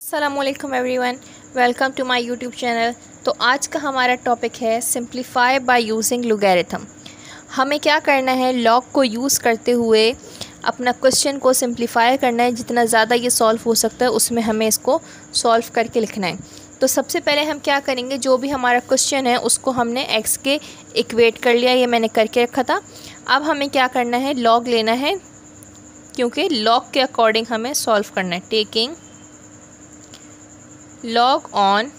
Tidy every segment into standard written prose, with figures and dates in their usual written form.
अस्सलामुअलैकुम everyone, welcome to my YouTube channel. तो आज का हमारा टॉपिक है सिंप्लीफाई बाय यूजिंग लोगैरिथम। हमें क्या करना है, लॉग को यूज़ करते हुए अपना क्वेश्चन को सिंप्लीफाई करना है। जितना ज़्यादा ये सॉल्व हो सकता है उसमें हमें इसको सॉल्व करके लिखना है। तो सबसे पहले हम क्या करेंगे, जो भी हमारा क्वेश्चन है उसको हमने एक्स के इक्वेट कर लिया, ये मैंने करके रखा था। अब हमें क्या करना है, लॉग लेना है, क्योंकि लॉग के अकॉर्डिंग हमें सॉल्व करना है। Taking log on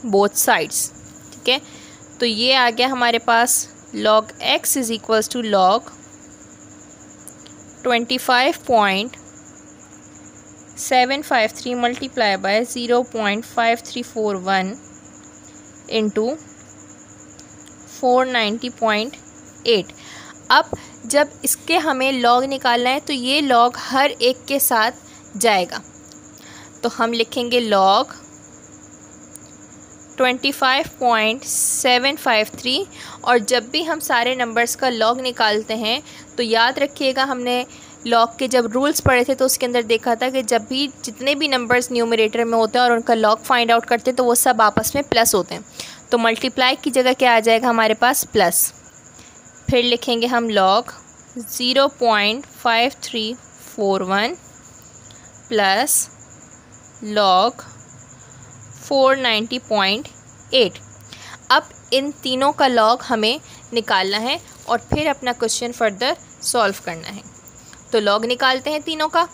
both sides, ठीक है। तो ये आ गया हमारे पास log x is equals to log 25.753 multiply by 0.5341 into 490.8। अब जब इसके हमें लॉग निकालना है तो ये लॉग हर एक के साथ जाएगा। तो हम लिखेंगे लॉग 25.753, और जब भी हम सारे नंबर्स का लॉग निकालते हैं तो याद रखिएगा, हमने लॉग के जब रूल्स पढ़े थे तो उसके अंदर देखा था कि जब भी जितने भी नंबर्स न्यूमरेटर में होते हैं और उनका लॉग फाइंड आउट करते हैं तो वो सब आपस में प्लस होते हैं। तो मल्टीप्लाई की जगह क्या आ जाएगा हमारे पास, प्लस। फिर लिखेंगे हम लॉग 0.5341 प्लस लॉग 490.8। अब इन तीनों का लॉग हमें निकालना है और फिर अपना क्वेश्चन फर्दर सॉल्व करना है। तो लॉग निकालते हैं तीनों का।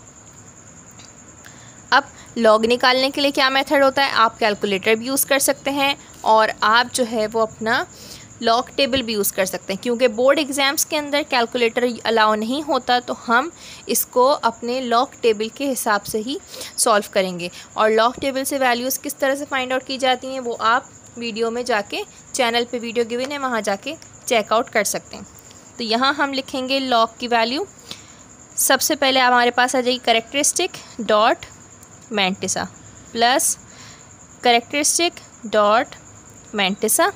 अब लॉग निकालने के लिए क्या मेथड होता है, आप कैलकुलेटर भी यूज़ कर सकते हैं और आप जो है वो अपना लॉग टेबल भी यूज़ कर सकते हैं। क्योंकि बोर्ड एग्ज़ाम्स के अंदर कैलकुलेटर अलाउ नहीं होता तो हम इसको अपने लॉग टेबल के हिसाब से ही सॉल्व करेंगे। और लॉग टेबल से वैल्यूज़ किस तरह से फाइंड आउट की जाती हैं वो आप वीडियो में जाके, चैनल पे वीडियो गिवन है, वहाँ जाके चेकआउट कर सकते हैं। तो यहाँ हम लिखेंगे लॉग की वैल्यू। सबसे पहले हमारे पास आ जाएगी characteristic dot mantissa plus characteristic dot mantissa,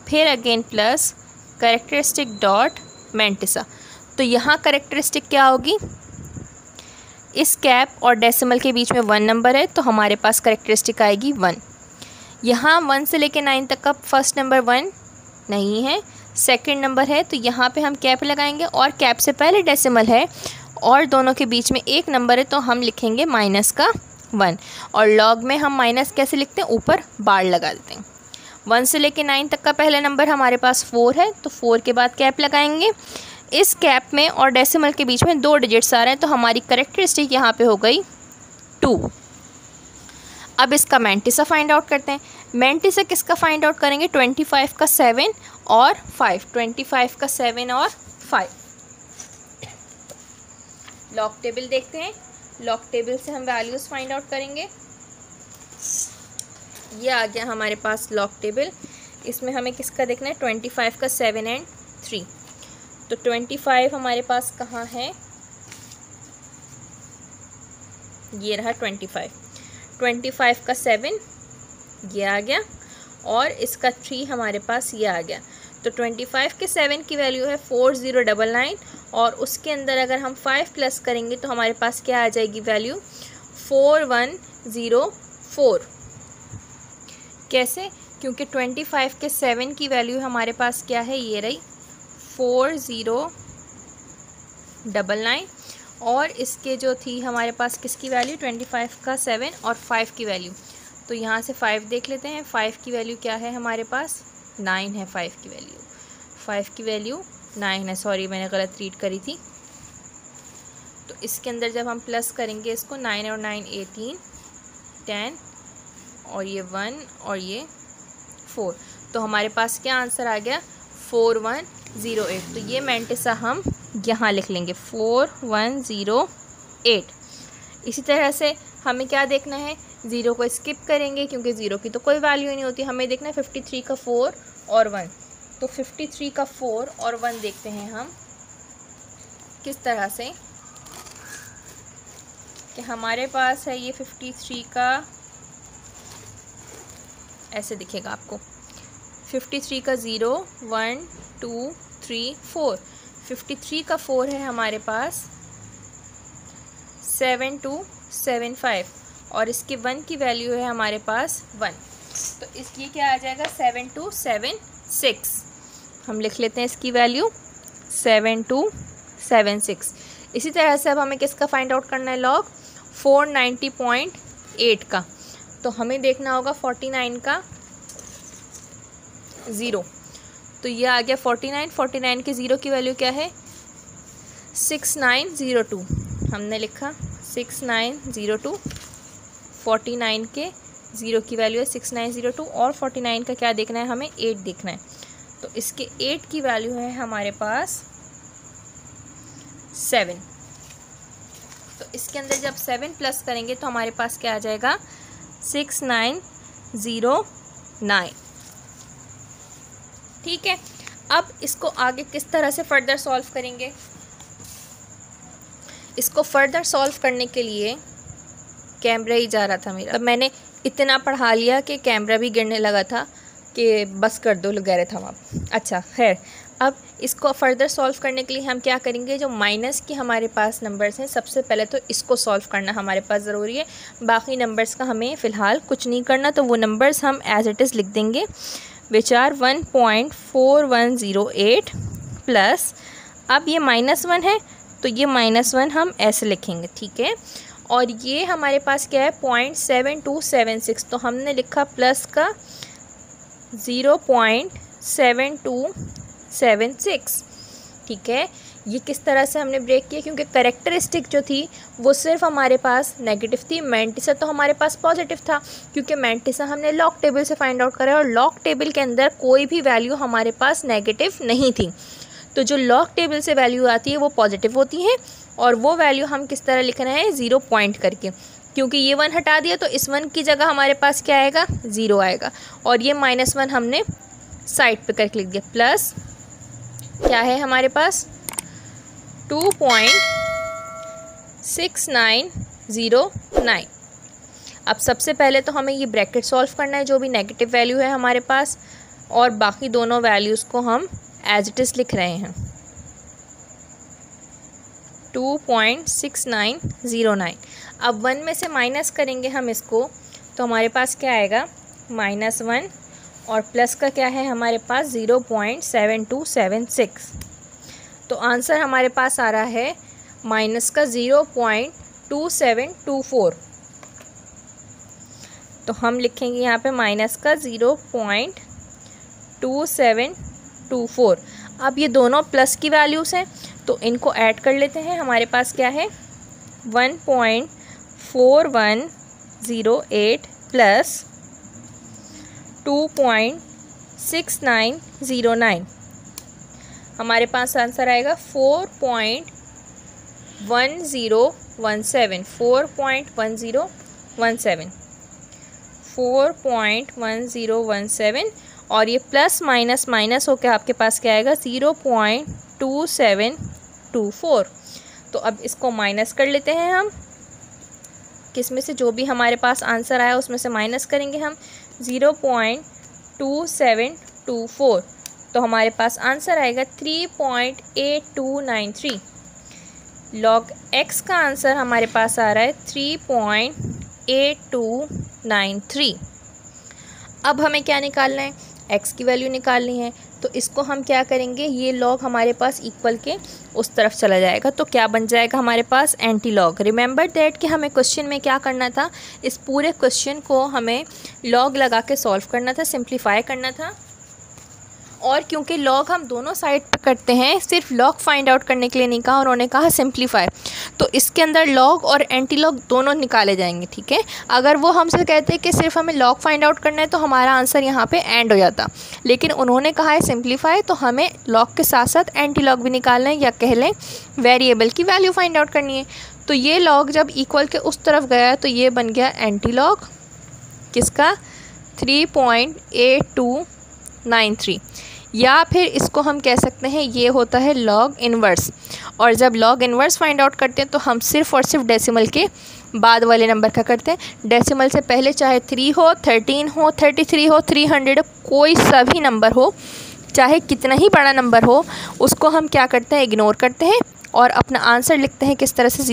फिर again plus characteristic dot mantissa. तो यहाँ करेक्टरिस्टिक क्या होगी, इस कैप और डेसिमल के बीच में 1 नंबर है तो हमारे पास करेक्टरिस्टिक आएगी 1। यहाँ 1 से लेकर 9 तक का फर्स्ट नंबर 1 नहीं है, सेकंड नंबर है, तो यहाँ पे हम कैप लगाएंगे और कैप से पहले डेसिमल है और दोनों के बीच में 1 नंबर है तो हम लिखेंगे माइनस का 1। और लॉग में हम माइनस कैसे लिखते हैं, ऊपर बार लगा देते हैं। 1 से लेके 9 तक का पहला नंबर हमारे पास 4 है तो 4 के बाद कैप लगाएंगे। इस कैप में और डेसिमल के बीच में 2 डिजिट्स आ रहे हैं तो हमारी करेक्टरिस्टिक यहाँ पे हो गई 2। अब इसका मैंटिसा फाइंड आउट करते हैं। मैंटिसा किसका फाइंड आउट करेंगे, 25 का 7 और 5, 25 का 7 और 5। लॉग टेबल देखते हैं, लॉग टेबल से हम वैल्यूज़ फाइंड आउट करेंगे। ये आ गया हमारे पास लॉग टेबल। इसमें हमें किसका देखना है, 25 का 7 एंड 3। तो 25 हमारे पास कहाँ है, ये रहा 25 का 7 ये आ गया और इसका 3 हमारे पास ये आ गया। तो 25 के 7 की वैल्यू है 4099 और उसके अंदर अगर हम 5 प्लस करेंगे तो हमारे पास क्या आ जाएगी वैल्यू, 4104। कैसे, क्योंकि 25 के 7 की वैल्यू हमारे पास क्या है, ये रही 4099 और इसके जो थी हमारे पास किसकी वैल्यू, 25 का 7 और 5 की वैल्यू। तो यहाँ से 5 देख लेते हैं, 5 की वैल्यू क्या है हमारे पास, 9 है 5 की वैल्यू। 5 की वैल्यू 9 है, सॉरी मैंने गलत रीड करी थी। तो इसके अंदर जब हम प्लस करेंगे इसको, 9 और 9 18 10 और ये 1 और ये 4, तो हमारे पास क्या आंसर आ गया, 4108। तो ये मैंटिसा हम यहाँ लिख लेंगे 4108। इसी तरह से हमें क्या देखना है, 0 को स्किप करेंगे क्योंकि 0 की तो कोई वैल्यू ही नहीं होती। हमें देखना है 53 का 4 और 1। तो 53 का 4 और 1 देखते हैं हम किस तरह से, कि हमारे पास है ये 53 का, ऐसे दिखेगा आपको, 53 का 0 1 2 3 4, 53 का 4 है हमारे पास 7275 और इसके 1 की वैल्यू है हमारे पास 1। तो इसकी क्या आ जाएगा 7276। हम लिख लेते हैं इसकी वैल्यू 7276। इसी तरह से अब हमें किसका फाइंड आउट करना है लॉग 490.8 का। तो हमें देखना होगा 49 का 0। तो ये आ गया 49 के 0 की वैल्यू क्या है 6902। हमने लिखा 6902। 49 के 0 की वैल्यू है 6902 और 49 का क्या देखना है हमें 8 देखना है। तो इसके 8 की वैल्यू है हमारे पास 7। तो इसके अंदर जब 7 प्लस करेंगे तो हमारे पास क्या आ जाएगा 6909। ठीक है, अब इसको आगे किस तरह से फर्दर सॉल्व करेंगे। इसको फर्दर सॉल्व करने के लिए कैमरा ही जा रहा था मेरा, तब मैंने इतना पढ़ा लिया कि कैमरा भी गिरने लगा था कि बस कर दो लग रहे था वहाँ। अच्छा खैर, अब इसको फर्दर सॉल्व करने के लिए हम क्या करेंगे, जो माइनस की हमारे पास नंबर्स हैं सबसे पहले तो इसको सॉल्व करना हमारे पास ज़रूरी है। बाकी नंबर्स का हमें फ़िलहाल कुछ नहीं करना, तो वो नंबर्स हम एज इट इज़ लिख देंगे, विच आर 1.4108 प्लस, अब ये -1 है तो ये -1 हम ऐसे लिखेंगे। ठीक है, और ये हमारे पास क्या है 0.7276, तो हमने लिखा प्लस का 0.7276। ठीक है, ये किस तरह से हमने ब्रेक किया, क्योंकि करेक्टरिस्टिक जो थी वो सिर्फ हमारे पास नेगेटिव थी, मैंटिसा तो हमारे पास पॉजिटिव था, क्योंकि मैंटिसा हमने लॉग टेबल से फाइंड आउट करा और लॉग टेबल के अंदर कोई भी वैल्यू हमारे पास नेगेटिव नहीं थी। तो जो लॉग टेबल से वैल्यू आती है वो पॉजिटिव होती है, और वो वैल्यू हम किस तरह लिख रहे हैं 0 पॉइंट करके, क्योंकि ये 1 हटा दिया तो इस 1 की जगह हमारे पास क्या आएगा 0 आएगा, और ये -1 हमने साइड पे करके लिख दिया। प्लस क्या है हमारे पास 2.6909। अब सबसे पहले तो हमें ये ब्रैकेट सॉल्व करना है जो भी नेगेटिव वैल्यू है हमारे पास, और बाकी दोनों वैल्यूज़ को हम एज इट इज़ लिख रहे हैं 2.6909। अब 1 में से माइनस करेंगे हम इसको, तो हमारे पास क्या आएगा -1, और प्लस का क्या है हमारे पास 0.7276। तो आंसर हमारे पास आ रहा है माइनस का 0.2724। तो हम लिखेंगे यहाँ पे माइनस का 0.2724। अब ये दोनों प्लस की वैल्यूज़ हैं तो इनको ऐड कर लेते हैं। हमारे पास क्या है 1.4108 प्लस 2.6909। हमारे पास आंसर आएगा 4.1017। 4.1017 और ये प्लस माइनस माइनस होकर आपके पास क्या आएगा 0.2724। तो अब इसको माइनस कर लेते हैं हम, किस में से जो भी हमारे पास आंसर आया उसमें से माइनस करेंगे हम 0.2724। तो हमारे पास आंसर आएगा 3.8293। लॉग x का आंसर हमारे पास आ रहा है 3.8293। अब हमें क्या निकालना है, x की वैल्यू निकालनी है। तो इसको हम क्या करेंगे, ये लॉग हमारे पास इक्वल के उस तरफ चला जाएगा, तो क्या बन जाएगा हमारे पास एंटी लॉग। रिमेंबर दैट कि हमें क्वेश्चन में क्या करना था, इस पूरे क्वेश्चन को हमें लॉग लगा के सॉल्व करना था, सिंप्लीफाई करना था। और क्योंकि लॉग हम दोनों साइड पर करते हैं, सिर्फ लॉग फाइंड आउट करने के लिए नहीं कहा, उन्होंने कहा सिंप्लीफाई, तो इसके अंदर लॉग और एंटी लॉग दोनों निकाले जाएंगे। ठीक है, अगर वो हमसे कहते हैं कि सिर्फ हमें लॉग फाइंड आउट करना है तो हमारा आंसर यहाँ पे एंड हो जाता, लेकिन उन्होंने कहा है सिंप्लीफाई, तो हमें लॉग के साथ साथ एंटी लॉग भी निकालना है, या कह लें वेरिएबल की वैल्यू फाइंड आउट करनी है। तो ये लॉग जब इक्वल के उस तरफ गया तो ये बन गया एंटी लॉग किसका 3.8293, या फिर इसको हम कह सकते हैं ये होता है लॉग इन्वर्स। और जब लॉग इन्वर्स फाइंड आउट करते हैं तो हम सिर्फ और सिर्फ डेसिमल के बाद वाले नंबर का करते हैं। डेसिमल से पहले चाहे 3 हो, 13 हो, 33 हो, 300, कोई सा भी नंबर हो, चाहे कितना ही बड़ा नंबर हो, उसको हम क्या करते हैं इग्नोर करते हैं और अपना आंसर लिखते हैं किस तरह से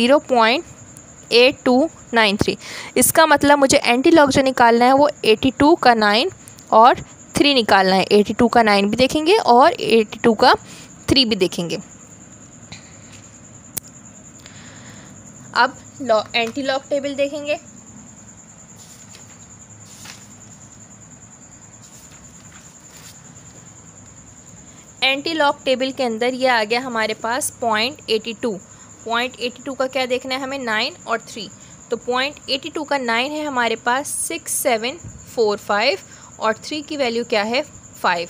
8293। इसका मतलब मुझे एंटी लॉग जो निकालना है वो 82 का 9 और 3 निकालना है। 82 का 9 भी देखेंगे और 82 का 3 भी देखेंगे। अब एंटी लॉग टेबल देखेंगे। एंटी लॉग टेबल के अंदर ये आ गया हमारे पास 0.82। 0.82 का क्या देखना है हमें, 9 और 3। तो 0.82 का 9 है हमारे पास 6745 और 3 की वैल्यू क्या है 5।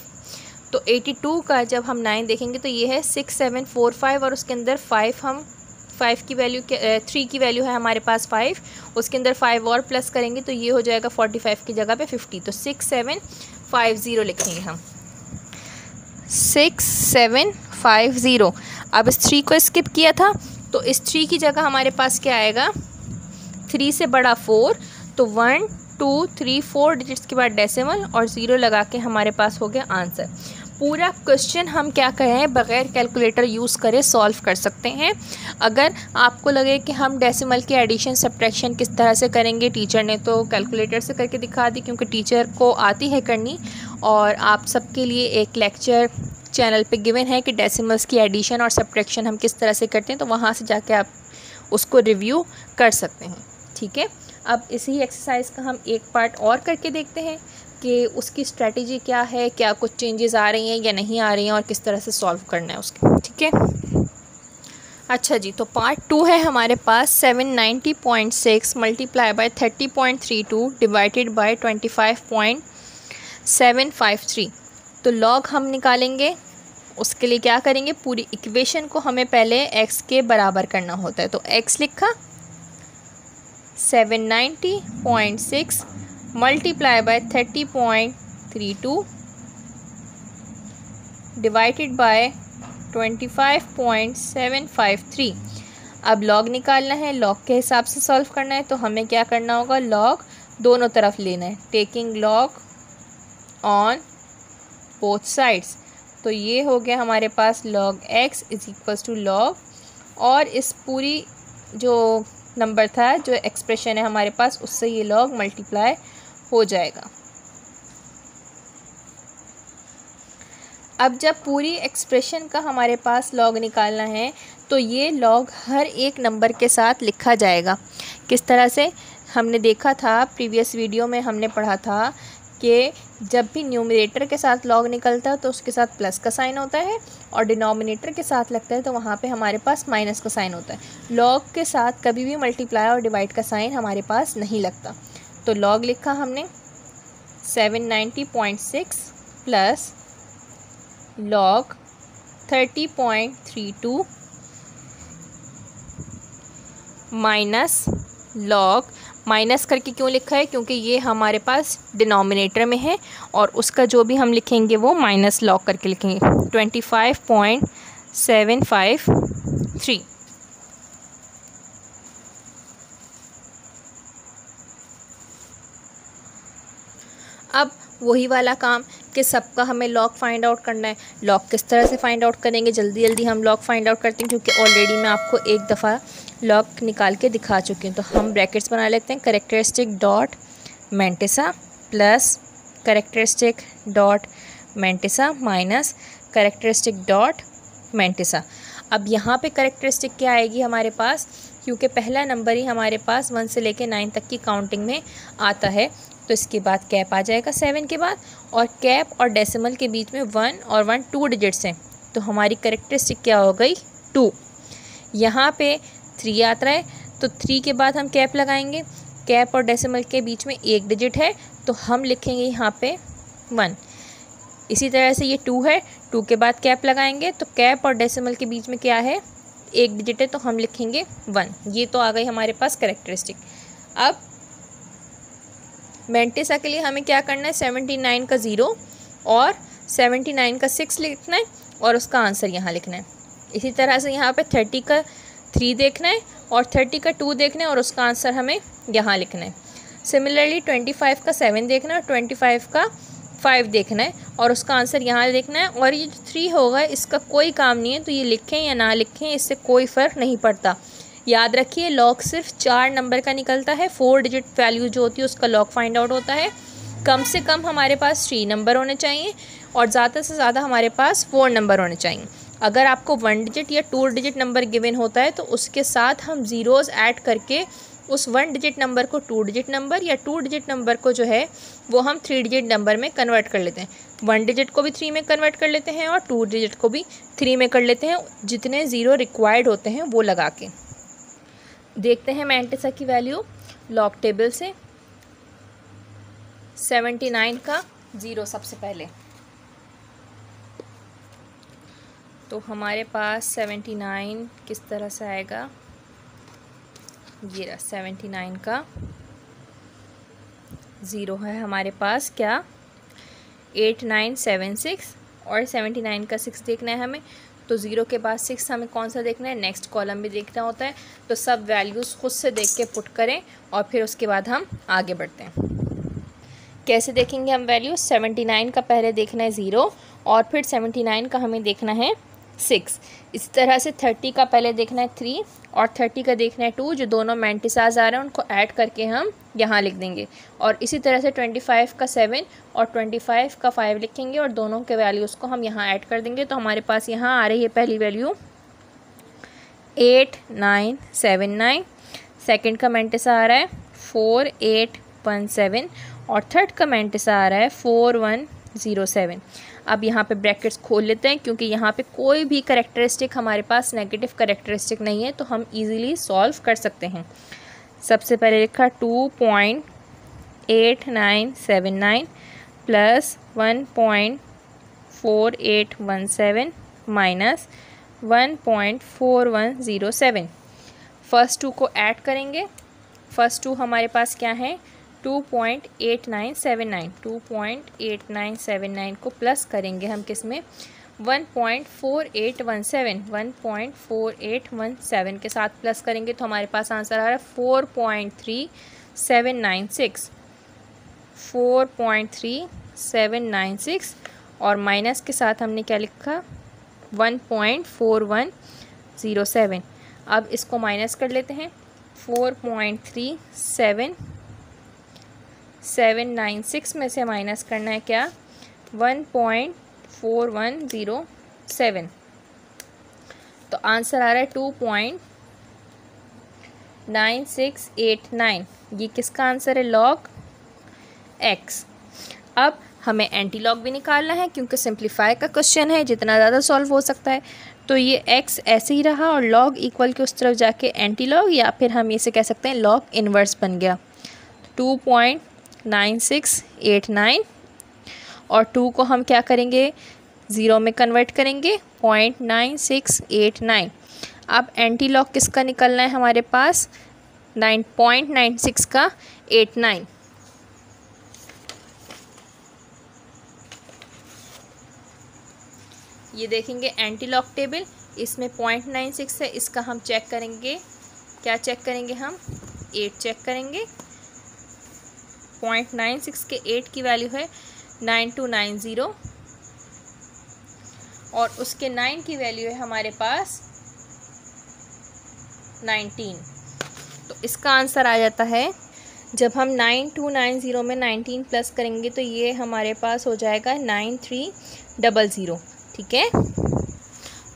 तो 82 का जब हम 9 देखेंगे तो ये है 6745 और उसके अंदर 5 हम 5 की वैल्यू 3 की वैल्यू है हमारे पास 5, उसके अंदर 5 और प्लस करेंगे तो ये हो जाएगा 45 की जगह पे 50। तो 6750 लिखेंगे हम, 6750। अब इस 3 को स्किप किया था तो इस 3 की जगह हमारे पास क्या आएगा, 3 से बड़ा 4, तो 1 2 3 4 डिजिट्स के बाद डेसिमल और 0 लगा के हमारे पास हो गया आंसर। पूरा क्वेश्चन हम क्या करें, बग़ैर कैलकुलेटर यूज़ करे सॉल्व कर सकते हैं। अगर आपको लगे कि हम डेसिमल के एडिशन सब्ट्रैक्शन किस तरह से करेंगे, टीचर ने तो कैलकुलेटर से करके दिखा दी क्योंकि टीचर को आती है करनी, और आप सबके लिए एक लेक्चर चैनल पे गिवन है कि डेसिमल्स की एडिशन और सब्ट्रैक्शन हम किस तरह से करते हैं, तो वहाँ से जाके आप उसको रिव्यू कर सकते हैं। ठीक है, अब इसी एक्सरसाइज का हम एक पार्ट और करके देखते हैं कि उसकी स्ट्रेटजी क्या है, क्या कुछ चेंजेस आ रही हैं या नहीं आ रही हैं और किस तरह से सॉल्व करना है उसके। ठीक है, अच्छा जी, तो पार्ट 2 है हमारे पास 790.6 मल्टीप्लाई बाय 30.32 डिवाइडेड बाय 25.753। तो लॉग हम निकालेंगे। उसके लिए क्या करेंगे, पूरी इक्वेशन को हमें पहले x के बराबर करना होता है। तो x लिखा, 790.6 मल्टीप्लाई बाय 30.32 डिवाइडेड बाय 25.753। अब लॉग निकालना है, लॉग के हिसाब से सॉल्व करना है। तो हमें क्या करना होगा, लॉग दोनों तरफ लेना है, taking log on both sides. तो ये हो गया हमारे पास log x is equals to log, और इस पूरी जो नंबर था, जो एक्सप्रेशन है हमारे पास, उससे ये log मल्टीप्लाई हो जाएगा। अब जब पूरी एक्सप्रेशन का हमारे पास log निकालना है तो ये log हर एक नंबर के साथ लिखा जाएगा। किस तरह से, हमने देखा था प्रीवियस वीडियो में, हमने पढ़ा था कि जब भी न्यूमरेटर के साथ लॉग निकलता है तो उसके साथ प्लस का साइन होता है, और डिनोमिनेटर के साथ लगता है तो वहाँ पे हमारे पास माइनस का साइन होता है। लॉग के साथ कभी भी मल्टीप्लाई और डिवाइड का साइन हमारे पास नहीं लगता। तो लॉग लिखा हमने 790.6 plus log 30.32 minus log, minus करके क्यों लिखा है, क्योंकि ये हमारे पास डिनोमिनेटर में है और उसका जो भी हम लिखेंगे वो माइनस लॉग करके लिखेंगे, 25.753। अब वही वाला काम कि सबका हमें लॉग फाइंड आउट करना है। लॉग किस तरह से फाइंड आउट करेंगे, जल्दी जल्दी हम लॉग फाइंड आउट करते हैं क्योंकि ऑलरेडी मैं आपको एक दफ़ा लॉग निकाल के दिखा चुकी हूँ। तो हम ब्रैकेट्स बना लेते हैं, characteristic dot mantissa plus characteristic dot mantissa minus characteristic dot mantissa. अब यहाँ पे करेक्टरिस्टिक क्या आएगी हमारे पास, क्योंकि पहला नंबर ही हमारे पास 1 से लेके 9 तक की काउंटिंग में आता है, तो इसके बाद कैप आ जाएगा 7 के बाद, और कैप और डेसिमल के बीच में 1 और 1 2 डिजिट्स हैं, तो हमारी करेक्टरिस्टिक क्या हो गई 2। यहाँ पे 3 आता है तो 3 के बाद हम कैप लगाएंगे, कैप और डेसिमल के बीच में 1 डिजिट है तो हम लिखेंगे यहाँ पे 1। इसी तरह से ये 2 है, 2 के बाद कैप लगाएंगे तो कैप और डेसिमल के बीच में क्या है 1 डिजिट है तो हम लिखेंगे 1। ये तो आ गई हमारे पास करेक्टरिस्टिक। अब मैंटिसा के लिए हमें क्या करना है, 79 का 0 और 79 का 6 लिखना है और उसका आंसर यहाँ लिखना है। इसी तरह से यहाँ पे 30 का 3 देखना है और 30 का 2 देखना है और उसका आंसर हमें यहाँ लिखना है। सिमिलरली 25 का 7 देखना है और 25 का 5 देखना है और उसका आंसर यहाँ लिखना है। और ये जो 3 होगा इसका कोई काम नहीं है, तो ये लिखें या ना लिखें इससे कोई फ़र्क नहीं पड़ता। याद रखिए लॉग सिर्फ 4 नंबर का निकलता है, 4 डिजिट वैल्यू जो होती है उसका लॉग फाइंड आउट होता है। कम से कम हमारे पास 3 नंबर होने चाहिए और ज़्यादा से ज़्यादा हमारे पास 4 नंबर होने चाहिए। अगर आपको 1 डिजिट या 2 डिजिट नंबर गिवन होता है तो उसके साथ हम ज़ीरोज़ ऐड करके उस 1 डिजिट नंबर को 2 डिजिट नंबर या 2 डिजिट नंबर को जो है वो हम 3 डिजिट नंबर में कन्वर्ट कर लेते हैं। 1 डिजिट को भी 3 में कन्वर्ट कर लेते हैं और 2 डिजिट को भी 3 में कर लेते हैं, जितने ज़ीरो रिक्वायर्ड होते हैं वो लगा के। देखते हैं मैंटिसा की वैल्यू लॉग टेबल से। 79 का ज़ीरो सबसे पहले, तो हमारे पास 79 किस तरह से आएगा, ये रहा 79 का ज़ीरो है हमारे पास क्या 8976 और 79 का 6 देखना है हमें। तो ज़ीरो के बाद 6 हमें कौन सा देखना है, नेक्स्ट कॉलम भी देखना होता है। तो सब वैल्यूज़ खुद से देख के पुट करें और फिर उसके बाद हम आगे बढ़ते हैं। कैसे देखेंगे हम वैल्यू, 79 का पहले देखना है ज़ीरो और फिर 79 का हमें देखना है 6। इसी तरह से 30 का पहले देखना है 3 और 30 का देखना है 2, जो दोनों मैंटिसाज आ रहे हैं उनको ऐड करके हम यहाँ लिख देंगे। और इसी तरह से 25 का 7 और 25 का 5 लिखेंगे और दोनों के वैल्यूज़ को हम यहाँ ऐड कर देंगे। तो हमारे पास यहाँ आ रही है पहली वैल्यू 8979, सेकंड का मैंटिसा आ रहा है 4817 और थर्ड का मैंटिसा आ रहा है 4107। अब यहाँ पे ब्रैकेट्स खोल लेते हैं क्योंकि यहाँ पे कोई भी करेक्टरिस्टिक हमारे पास नेगेटिव करेक्टरिस्टिक नहीं है, तो हम इजीली सॉल्व कर सकते हैं। सबसे पहले लिखा 2.8979 प्लस 1.4817 माइनस 1.4107। फर्स्ट 2 को ऐड करेंगे। फर्स्ट 2 हमारे पास क्या है 2.8979, 2.8979 को प्लस करेंगे हम किस में 1.4817, 1.4817 के साथ प्लस करेंगे तो हमारे पास आंसर आ रहा है 4.3796, 4.3796 और माइनस के साथ हमने क्या लिखा 1.4107। अब इसको माइनस कर लेते हैं, 4.3796 में से माइनस करना है क्या 1.4107, तो आंसर आ रहा है 2.9689। ये किसका आंसर है, लॉग एक्स। अब हमें एंटी लॉग भी निकालना है क्योंकि सिंप्लीफाई का क्वेश्चन है, जितना ज़्यादा सॉल्व हो सकता है। तो ये x ऐसे ही रहा और log इक्वल के उस तरफ जाके एंटी लॉग, या फिर हम इसे कह सकते हैं log इन्वर्स बन गया। 2.9689 और 2 को हम क्या करेंगे ज़ीरो में कन्वर्ट करेंगे 0.9689। अब एंटी लॉग किसका निकलना है हमारे पास 9.96 का 89। ये देखेंगे एंटी लॉग टेबल, इसमें 0.96 है, इसका हम चेक करेंगे। क्या चेक करेंगे हम 8 चेक करेंगे। 0.96 के 8 की वैल्यू है 9290 और उसके 9 की वैल्यू है हमारे पास 19। तो इसका आंसर आ जाता है, जब हम 9290 में 19 प्लस करेंगे तो ये हमारे पास हो जाएगा 9300। ठीक है,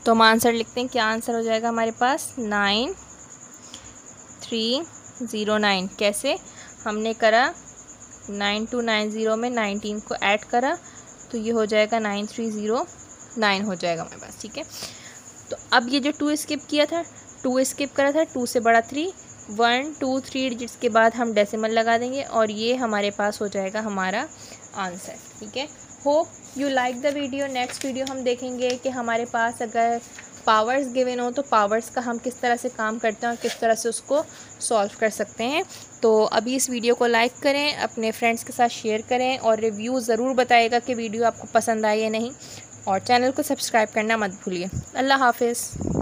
तो हम आंसर लिखते हैं। क्या आंसर हो जाएगा हमारे पास 9309। कैसे हमने करा 9290 में 19 को ऐड करा तो ये हो जाएगा 9309 हो जाएगा हमारे पास। ठीक है, तो अब ये जो 2 स्किप किया था, 2 स्किप करा था, 2 से बड़ा 3, 1 2 3 डिजिट्स के बाद हम डेसिमल लगा देंगे और ये हमारे पास हो जाएगा हमारा आंसर। ठीक है, hope you like the video. Next video हम देखेंगे कि हमारे पास अगर पावर्स गिवन हो तो पावर्स का हम किस तरह से काम करते हैं और किस तरह से उसको सॉल्व कर सकते हैं। तो अभी इस वीडियो को लाइक करें, अपने फ्रेंड्स के साथ शेयर करें और रिव्यू ज़रूर बताइएगा कि वीडियो आपको पसंद आई या नहीं, और चैनल को सब्सक्राइब करना मत भूलिए। अल्लाह हाफिज़।